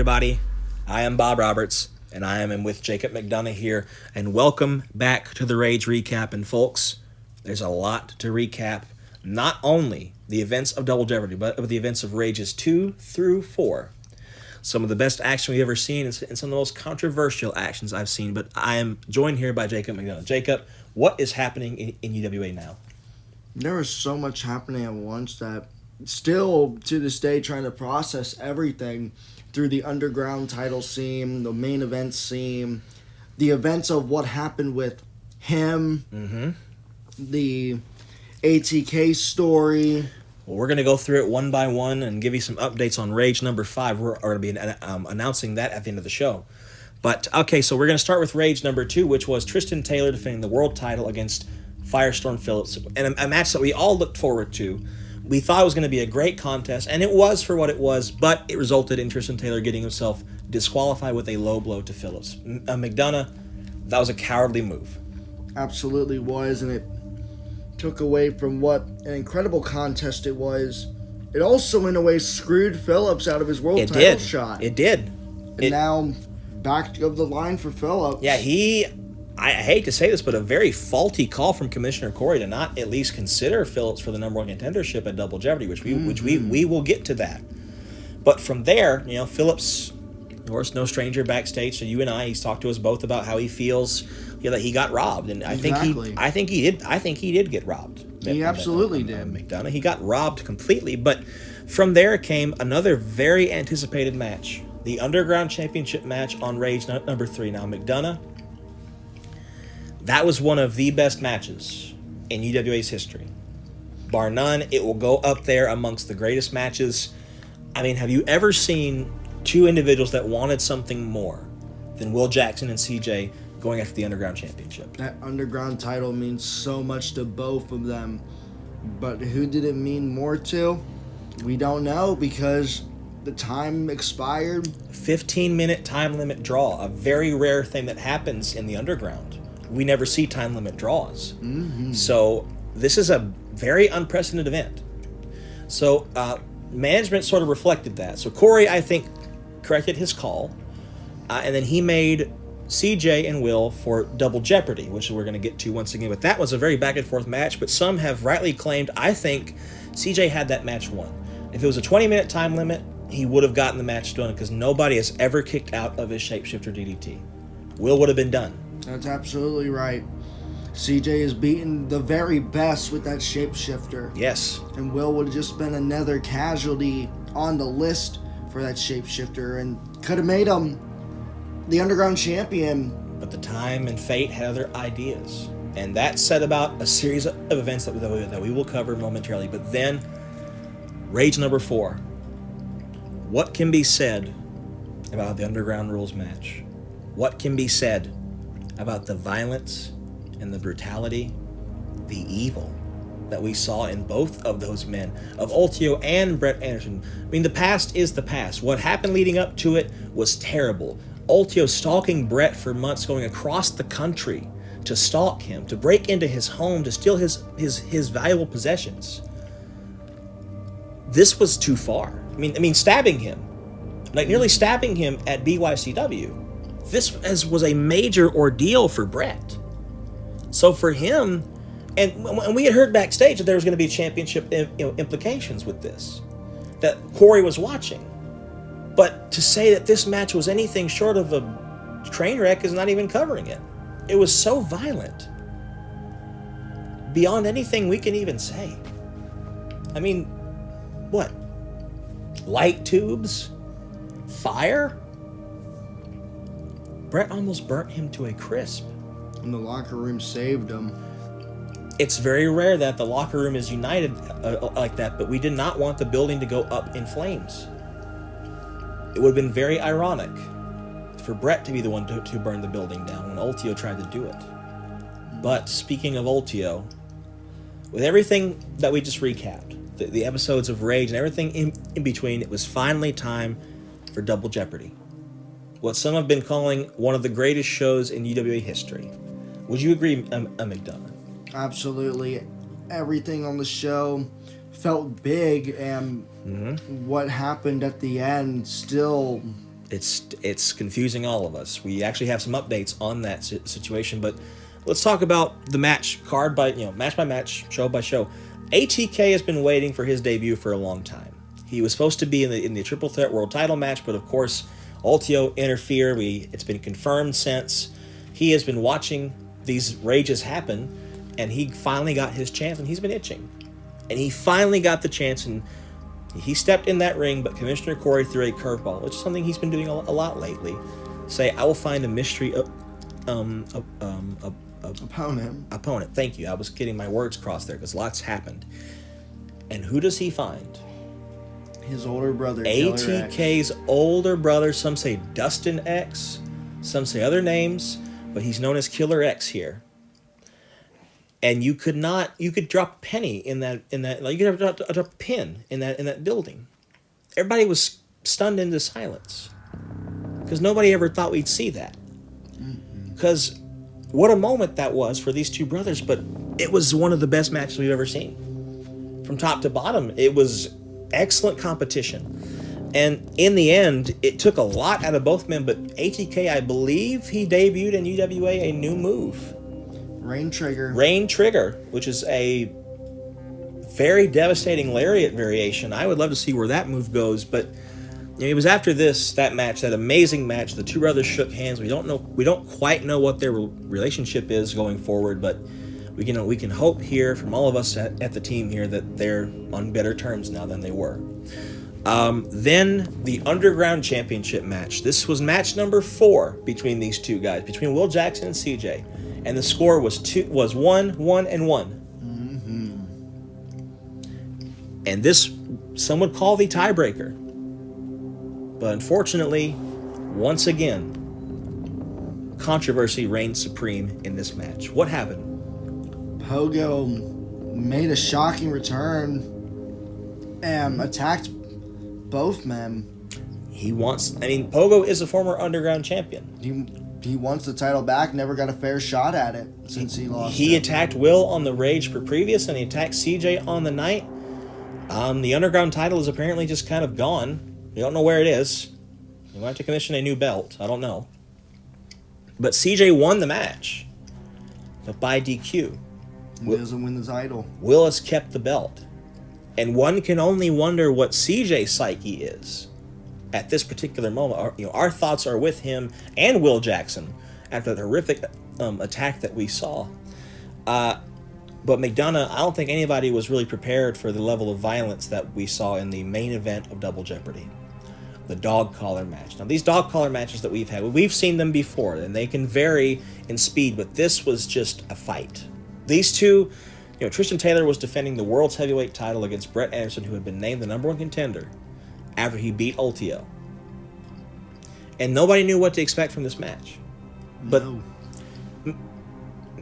everybody. I am Bob Roberts, and I am with Jacob McDonough here, and welcome back to the Rage Recap. And folks, there's a lot to recap, not only the events of Double Jeopardy, but the events of Rages 2 through 4. Some of the best action we've ever seen, and some of the most controversial actions I've seen, but I am joined here by Jacob McDonough. Jacob, what is happening in UWA now? There is so much happening at once that still to this day trying to process everything through the underground title scene, the main event scene, the events of what happened with him, the ATK story. Well, we're going to go through it one by one and give you some updates on Rage number 5. We're going to be announcing that at the end of the show. But, okay, so we're going to start with Rage number 2, which was Tristan Taylor defending the world title against Firestorm Phillips, and a match that we all looked forward to. We thought it was going to be a great contest, and it was for what it was, but it resulted in Tristan Taylor getting himself disqualified with a low blow to Phillips. McDonough, that was a cowardly move. Absolutely was, and it took away from what an incredible contest it was. It also, in a way, screwed Phillips out of his world title shot. It did. And now, back of the line for Phillips. Yeah, I hate to say this, but a very faulty call from Commissioner Corey to not at least consider Phillips for the number one contendership at Double Jeopardy, which we will get to that. But from there, Phillips, of course, no stranger backstage to you and I. He's talked to us both about how he feels that he got robbed, and I think he did get robbed. He absolutely did. McDonough, he got robbed completely. But from there came another very anticipated match, the Underground Championship match on Rage number 3. Now, McDonough, that was one of the best matches in UWA's history. Bar none, it will go up there amongst the greatest matches. I mean, have you ever seen two individuals that wanted something more than Will Jackson and CJ going after the Underground Championship? That Underground title means so much to both of them. But who did it mean more to? We don't know because the time expired. 15-minute time limit draw, a very rare thing that happens in the Underground. We never see time limit draws. So this is a very unprecedented event. So management sort of reflected that. So Corey, I think, corrected his call. And then he made CJ and Will for Double Jeopardy, which we're going to get to once again. But that was a very back and forth match. But some have rightly claimed, I think, CJ had that match won. If it was a 20-minute time limit, he would have gotten the match done because nobody has ever kicked out of his shapeshifter DDT. Will would have been done. That's absolutely right. CJ has beaten the very best with that shapeshifter. Yes. And Will would have just been another casualty on the list for that shapeshifter and could have made him the Underground champion. But the time and fate had other ideas. And that set about a series of events that we will cover momentarily. But then, Rage number 4. What can be said about the Underground Rules match? What can be said about the violence and the brutality, the evil that we saw in both of those men, of Ultio and Brett Anderson? I mean, the past is the past. What happened leading up to it was terrible. Ultio stalking Brett for months, going across the country to stalk him, to break into his home, to steal his valuable possessions. This was too far. I mean, stabbing him, like nearly stabbing him at BYCW. This was a major ordeal for Brett. So for him, and we had heard backstage that there was going to be championship implications with this, that Corey was watching. But to say that this match was anything short of a train wreck is not even covering it. It was so violent. Beyond anything we can even say. I mean, what? Light tubes? Fire? Brett almost burnt him to a crisp. And the locker room saved him. It's very rare that the locker room is united like that, but we did not want the building to go up in flames. It would have been very ironic for Brett to be the one to burn the building down when Ultio tried to do it. But speaking of Ultio, with everything that we just recapped, the episodes of Rage and everything in between, it was finally time for Double Jeopardy. What some have been calling one of the greatest shows in UWA history. Would you agree, McDonough? Absolutely. Everything on the show felt big, and what happened at the end still It's confusing all of us. We actually have some updates on that situation, but let's talk about the match card match by match, show by show. ATK has been waiting for his debut for a long time. He was supposed to be in the Triple Threat World Title match, but of course, Ultio interfered. It's been confirmed since. He has been watching these rages happen, and he finally got his chance, and he's been itching. And he finally got the chance, and he stepped in that ring, but Commissioner Corey threw a curveball, which is something he's been doing a lot lately. Say, I will find a mystery opponent. Thank you. I was getting my words crossed there because lots happened. And who does he find? His older brother, ATK's older brother. Some say Dustin X, some say other names, but he's known as Killer X here. And you could drop a penny in that like you could drop a pin in that building. Everybody was stunned into silence because nobody ever thought we'd see that. Because what a moment that was for these two brothers, but it was one of the best matches we've ever seen. From top to bottom, it was excellent competition. And in the end, it took a lot out of both men, but ATK, I believe he debuted in UWA a new move. Rain Trigger, which is a very devastating lariat variation. I would love to see where that move goes, but it was after that match, that amazing match. The two brothers shook hands. We don't quite know what their relationship is going forward, but we can hope here from all of us at the team here that they're on better terms now than they were. Then the Underground Championship match. This was match number 4 between these two guys, between Will Jackson and CJ. And the score was 1-1-1. Mm-hmm. And this, some would call the tiebreaker. But unfortunately, once again, controversy reigned supreme in this match. What happened? Pogo made a shocking return and attacked both men. Pogo is a former Underground champion. He wants the title back, never got a fair shot at it since he lost. He attacked Will on the Rage previous, and he attacked CJ on the night. The Underground title is apparently just kind of gone. We don't know where it is. We might have to commission a new belt. I don't know. But CJ won the match, but by DQ. He doesn't win the title. Will has kept the belt. And one can only wonder what CJ's psyche is at this particular moment. Our thoughts are with him and Will Jackson after the horrific attack that we saw. But McDonough, I don't think anybody was really prepared for the level of violence that we saw in the main event of Double Jeopardy, the dog collar match. Now, these dog collar matches that we've seen them before, and they can vary in speed, but this was just a fight. These two, Tristan Taylor was defending the world's heavyweight title against Brett Anderson, who had been named the number 1 contender after he beat Ultio. And nobody knew what to expect from this match. But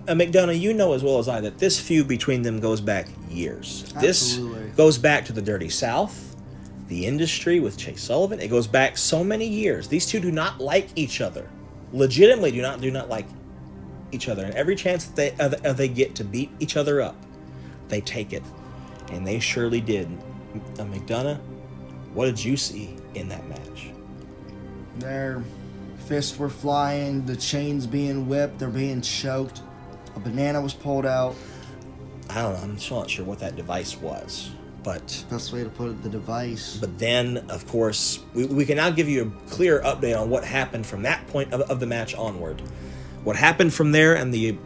McDonough, you know as well as I that this feud between them goes back years. Absolutely. This goes back to the Dirty South, the industry with Chase Sullivan. It goes back so many years. These two do not like each other. Legitimately do not like each other. And every chance that they get to beat each other up, they take it. And they surely did. McDonough, what did you see in that match? Their fists were flying, the chains being whipped, they're being choked. A banana was pulled out. I don't know, I'm still not sure what that device was, but... Best way to put it, the device. But then, of course, we can now give you a clear update on what happened from that point of the match onward. What happened from there, and the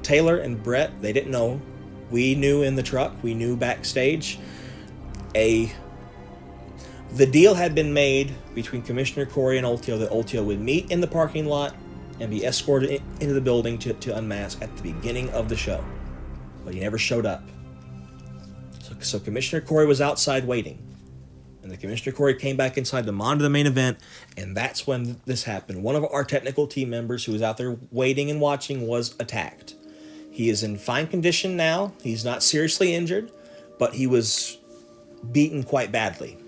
Taylor and Brett, they didn't know. We knew in the truck, we knew backstage. The deal had been made between Commissioner Corey and Ultio that Ultio would meet in the parking lot and be escorted into the building to unmask at the beginning of the show. But he never showed up. So Commissioner Corey was outside waiting. And the Commissioner Corey came back inside to monitor the main event, and that's when this happened. One of our technical team members who was out there waiting and watching was attacked. He is in fine condition now. He's not seriously injured, but he was beaten quite badly.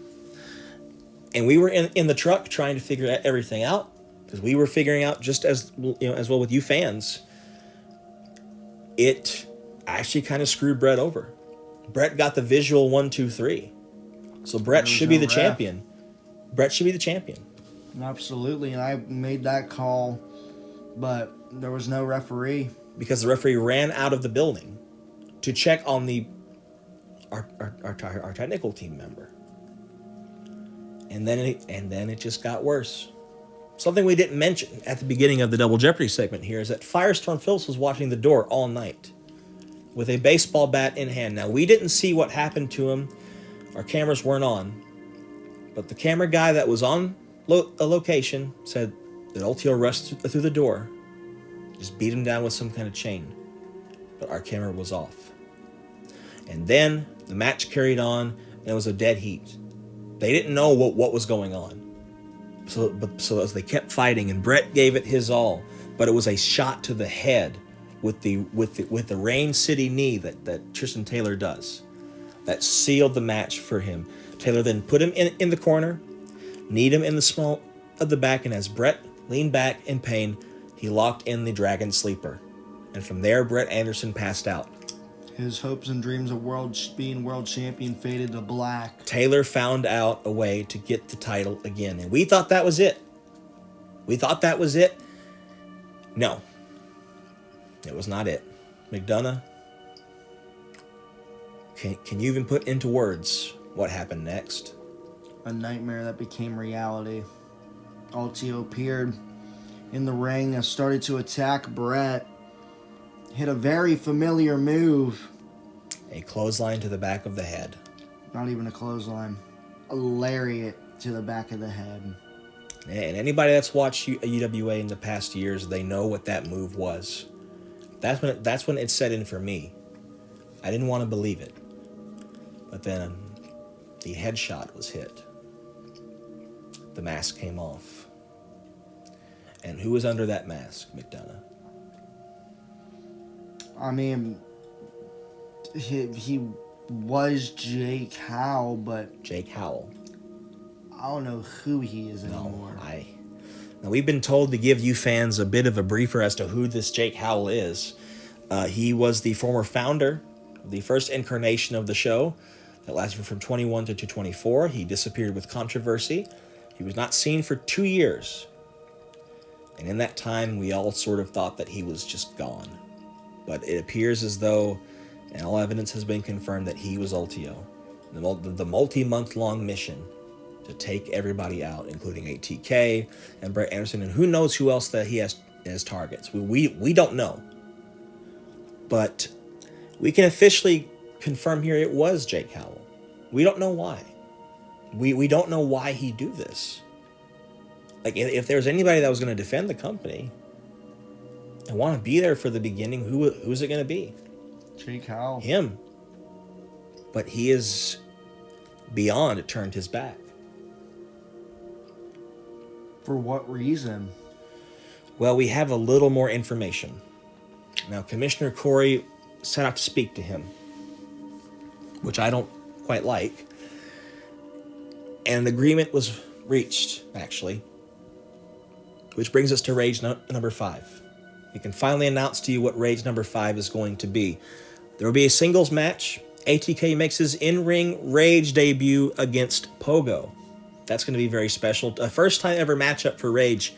And we were in the truck trying to figure everything out, because we were figuring out just as well with you fans. It actually kind of screwed Brett over. Brett got the visual 1, 2, 3. So Brett should be the champion. Brett should be the champion. Absolutely, and I made that call, but there was no referee. Because the referee ran out of the building to check on our technical team member. And then it just got worse. Something we didn't mention at the beginning of the Double Jeopardy segment here is that Firestorm Phillips was watching the door all night with a baseball bat in hand. Now, we didn't see what happened to him. Our cameras weren't on. But the camera guy that was on a location said that Ultio rushed through the door, just beat him down with some kind of chain. But our camera was off. And then the match carried on, and it was a dead heat. They didn't know what was going on. So as they kept fighting, and Brett gave it his all, but it was a shot to the head with the Rain City knee that Tristan Taylor does. That sealed the match for him. Taylor then put him in the corner, kneed him in the small of the back, and as Brett leaned back in pain, he locked in the Dragon Sleeper. And from there, Brett Anderson passed out. His hopes and dreams of being world champion faded to black. Taylor found out a way to get the title again, and we thought that was it. No, it was not it. McDonough, can you even put into words what happened next? A nightmare that became reality. Ultio appeared in the ring and started to attack Brett. Hit a very familiar move. A clothesline to the back of the head. Not even a clothesline. A lariat to the back of the head. And anybody that's watched UWA in the past years, they know what that move was. That's when it set in for me. I didn't want to believe it. But then the headshot was hit. The mask came off. And who was under that mask, McDonough? I mean, he was Jake Howell, but Jake Howell. I don't know who he is anymore. Now, we've been told to give you fans a bit of a briefer as to who this Jake Howell is. He was the former founder of the first incarnation of the show that lasted from 21 to 24. He disappeared with controversy. He was not seen for 2 years. And in that time, we all sort of thought that he was just gone. But it appears as though, and all evidence has been confirmed, that he was Ultio. The multi-month-long mission to take everybody out, including ATK and Brett Anderson, and who knows who else that he has as targets. We don't know. But we can officially confirm here it was Jake Howell. We don't know why. We don't know why he'd do this. Like, if there's anybody that was going to defend the company and want to be there for the beginning, who's it going to be? Jake Howell. Him. But he is beyond turned his back. For what reason? Well, we have a little more information. Now, Commissioner Corey set out to speak to him, which I don't quite like. And an agreement was reached, actually, which brings us to Rage number 5. We can finally announce to you what Rage number 5 is going to be. There will be a singles match. ATK makes his in-ring Rage debut against Pogo. That's going to be very special. A first-time ever matchup for Rage.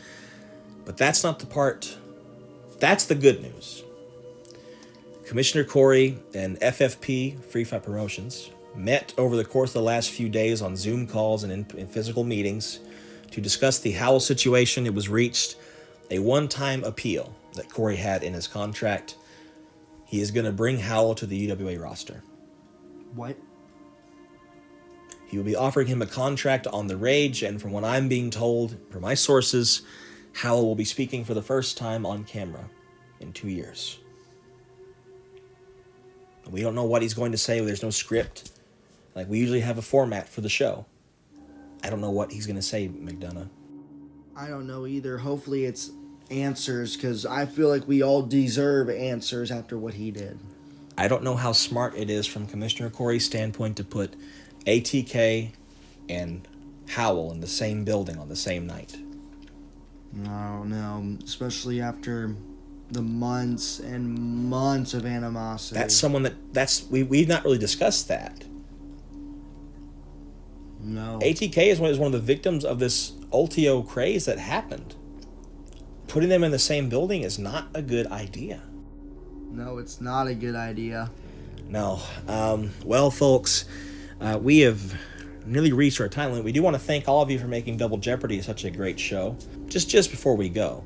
But that's not the part. That's the good news. Commissioner Corey and FFP, Free Fight Promotions, met over the course of the last few days on Zoom calls and in physical meetings to discuss the Howell situation. It was reached a one-time appeal that Corey had in his contract. He is going to bring Howell to the UWA roster. What? He will be offering him a contract on the Rage, and from what I'm being told, from my sources, Howell will be speaking for the first time on camera in 2 years. We don't know what he's going to say. There's no script. Like, we usually have a format for the show. I don't know what he's going to say, McDonough. I don't know either. Hopefully it's answers, because I feel like we all deserve answers after what he did. I don't know how smart it is from Commissioner Corey's standpoint to put ATK and Howell in the same building on the same night. I don't know, especially after the months and months of animosity. That's someone we've not really discussed that. No. ATK is one of the victims of this Ultio craze that happened. Putting them in the same building is not a good idea. No, it's not a good idea. No. Well, folks, we have nearly reached our time limit. We do want to thank all of you for making Double Jeopardy such a great show. Just before we go,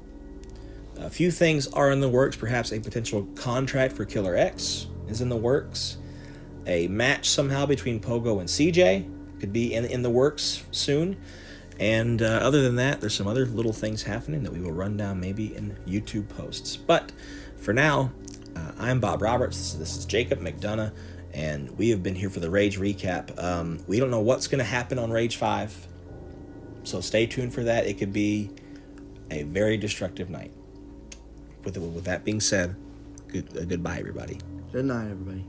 a few things are in the works. Perhaps a potential contract for Killer X is in the works. A match somehow between Pogo and CJ could be in the works soon. And other than that, there's some other little things happening that we will run down maybe in YouTube posts. But for now, I'm Bob Roberts. This is Jacob McDonough, and we have been here for the Rage recap. We don't know what's going to happen on Rage 5, so stay tuned for that. It could be a very destructive night. With that being said, goodbye, everybody. Good night, everybody.